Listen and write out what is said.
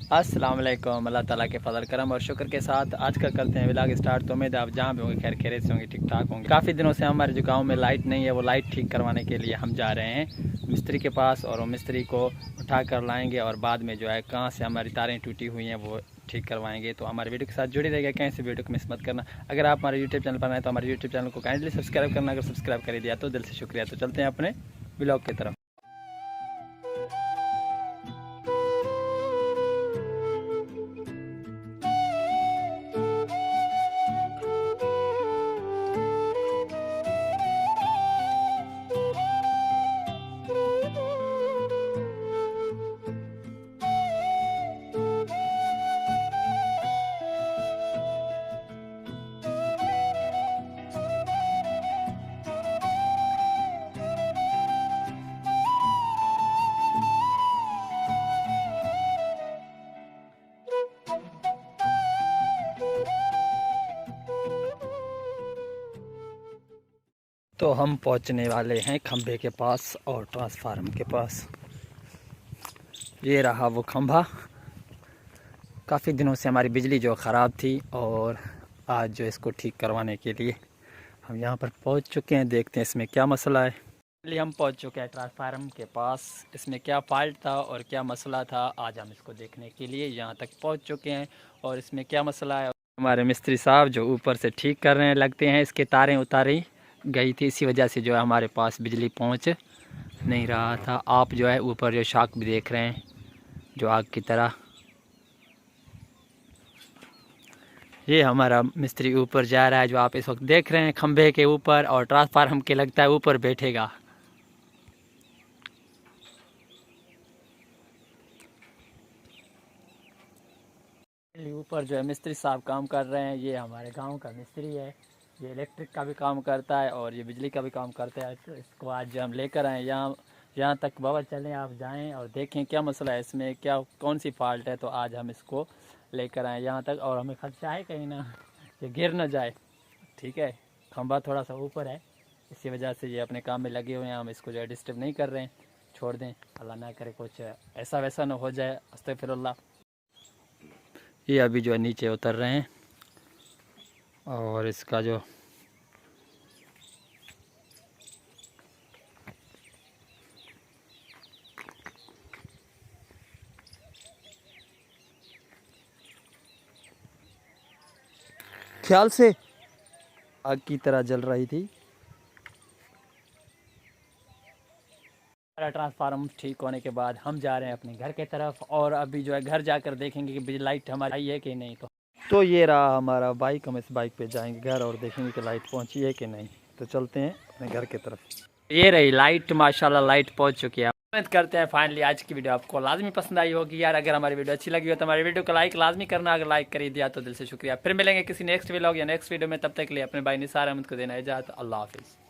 अस्सलाम वालेकुम। अल्लाह ताला के फजल करम और शुक्र के साथ आज का करते हैं व्लॉग स्टार्ट। तो उम्मीद है आप जहाँ भी होंगे खैर खैरियत से होंगे, ठीक ठाक होंगे। काफ़ी दिनों से हमारे जो गांव में लाइट नहीं है, वो लाइट ठीक करवाने के लिए हम जा रहे हैं मिस्त्री के पास और वो मिस्त्री को उठा कर लाएंगे और बाद में जो है कहाँ से हमारी तारें टूटी हुई हैं वो ठीक करवाएंगे। तो हमारे वीडियो के साथ जुड़ी रहेगा, कहीं से वीडियो को मिस मत करना। अगर आप हमारे यूट्यूब चैनल पर आए तो हमारे यूट्यूब चैनल को काइंडली सब्सक्राइब करना। अगर सब्सक्राइब कर दिया तो दिल से शुक्रिया। तो चलते हैं अपने व्लॉग की तरफ। तो हम पहुंचने वाले हैं खंभे के पास और ट्रांसफार्मर के पास। ये रहा वो खंभा। काफ़ी दिनों से हमारी बिजली जो ख़राब थी और आज जो इसको ठीक करवाने के लिए हम यहाँ पर पहुँच चुके हैं। देखते हैं इसमें क्या मसला है। चलिए हम पहुँच चुके हैं ट्रांसफार्मर के पास। इसमें क्या फॉल्ट था और क्या मसला था, आज हम इसको देखने के लिए यहाँ तक पहुँच चुके हैं और इसमें क्या मसला है। हमारे मिस्त्री साहब जो ऊपर से ठीक कर रहे हैं, लगते हैं इसके तारें उतारी गई थी, इसी वजह से जो है हमारे पास बिजली पहुंच नहीं रहा था। आप जो है ऊपर जो शाख भी देख रहे हैं जो आग की तरह। ये हमारा मिस्त्री ऊपर जा रहा है जो आप इस वक्त देख रहे हैं खंभे के ऊपर, और ट्रांसफार्मर के लगता है ऊपर बैठेगा। ऊपर जो है मिस्त्री साहब काम कर रहे हैं। ये हमारे गांव का मिस्त्री है, ये इलेक्ट्रिक का भी काम करता है और ये बिजली का भी काम करता है। तो इसको आज हम लेकर आए यहाँ तक। बाबा चलें आप जाएं और देखें क्या मसला है इसमें, क्या कौन सी फॉल्ट है। तो आज हम इसको लेकर आए यहाँ तक और हमें खर्चा है कहीं ना ये गिर ना जाए। ठीक है, खंभा थोड़ा सा ऊपर है, इसी वजह से ये अपने काम में लगे हुए हैं। हम इसको जो है डिस्टर्ब नहीं कर रहे हैं, छोड़ दें, अल्लाह ना करे कुछ ऐसा वैसा ना हो जाए, अस्तगफिरुल्लाह। ये अभी जो है नीचे उतर रहे हैं और इसका जो ख्याल से आग की तरह जल रही थी। हमारा ट्रांसफार्मर ठीक होने के बाद हम जा रहे हैं अपने घर की तरफ और अभी जो है घर जाकर देखेंगे कि बिजली लाइट हमारी आई है कि नहीं। तो ये रहा हमारा बाइक। हम इस बाइक पे जाएंगे घर और देखेंगे कि लाइट पहुंची है कि नहीं। तो चलते हैं अपने घर की तरफ। ये रही लाइट, माशाल्लाह लाइट पहुंच चुकी है। उम्मीद करते हैं फाइनली आज की वीडियो आपको लाजमी पसंद आई होगी यार। अगर हमारी वीडियो अच्छी लगी हो तो हमारी वीडियो को लाइक लाजमी करना। अगर लाइक कर दिया तो दिल से शुक्रिया। फिर मिलेंगे किसी नेक्स्ट व्लॉग या नेक्स्ट वीडियो में, तब तक के लिए अपने भाई निसार अहमद को देना इजाज़त। अल्लाह हाफिज़।